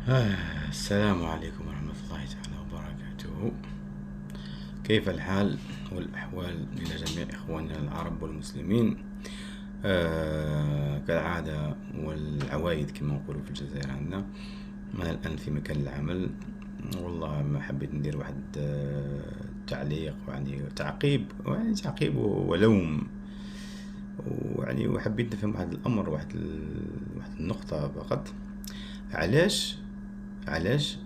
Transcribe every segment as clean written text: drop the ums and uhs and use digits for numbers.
السلام عليكم ورحمة الله تعالى وبركاته. كيف الحال والأحوال إلى جميع إخواننا العرب والمسلمين؟ كالعادة والعوايد كما نقولوا في الجزائر عندنا. أنا الآن في مكان العمل. والله ما حبيت ندير واحد تعليق، يعني تعقيب ولوم، وحبيت نفهم واحد الأمر، واحد النقطة فقط. علاش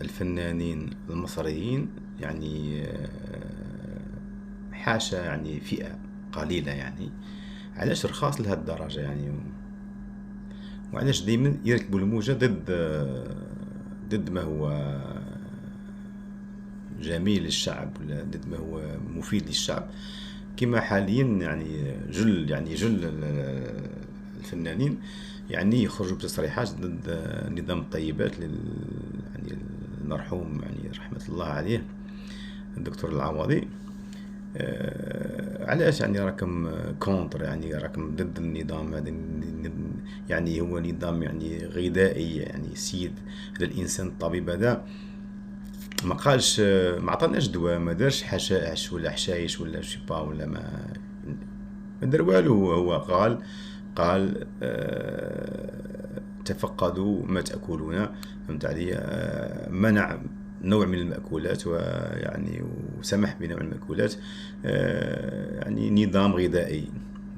الفنانين المصريين حاشا فئة قليلة، علاش رخاص لهذه الدرجة، وعلاش دايما يركبوا الموجة ضد ما هو جميل للشعب، ولا ضد ما هو مفيد للشعب. كما حاليا جل الفنانين يخرجوا بتصريحات ضد نظام الطيبات المرحوم رحمة الله عليه الدكتور العوضي. علاش راكم كونتر، راكم ضد النظام هذا، هو نظام غذائي، السيد هذا الانسان الطبيب هذا ما قالش، ما عطاناش دواء، ما دارش حشائش ولا حشايش ولا شيبا ولا ما دار والو. هو قال تفقدوا ما تأكلون، فهمت علي؟ منع نوع من المأكولات، وسمح بنوع من المأكولات، نظام غذائي.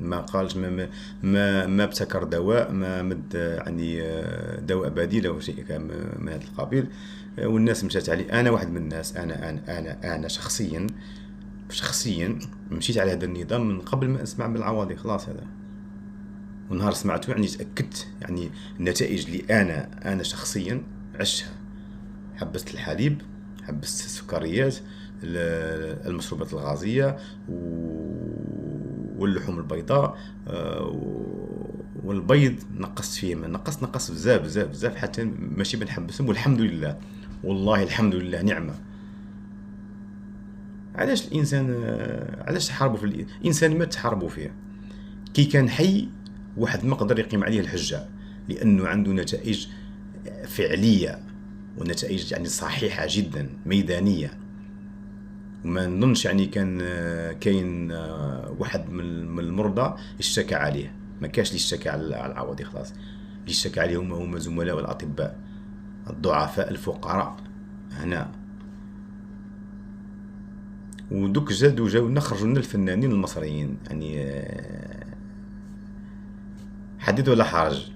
ما قالش ما ابتكر دواء، ما مد دواء بديل او شيء من هذا القبيل. والناس مشات عليه. انا واحد من الناس، انا شخصيا مشيت على هذا النظام من قبل ما اسمع بالعوضي. خلاص هذا، ونهار سمعته تأكدت النتائج اللي أنا شخصيا عشتها. حبست الحليب، حبست السكريات، المشروبات الغازية، واللحوم البيضاء، والبيض نقصت فيه، نقصت بزاف حتى ماشي بنحبسهم، والحمد لله، والله الحمد لله نعمة. علاش الإنسان، علاش تحاربوا في الإنسان؟ ما تحاربوا فيه كي كان حي، واحد ما قدر يقيم عليه الحجة، لأنه عنده نتائج فعلية، ونتائج صحيحة جدا ميدانية. وما نظنش كان كاين واحد من المرضى اشتكى عليه. ما كاش اللي اشتكى على العوضي. خلاص، اللي اشتكى عليه هما زملاء الأطباء الضعفاء الفقراء هنا. ودوك جاو نخرجوا لنا الفنانين المصريين، حدث ولا حرج.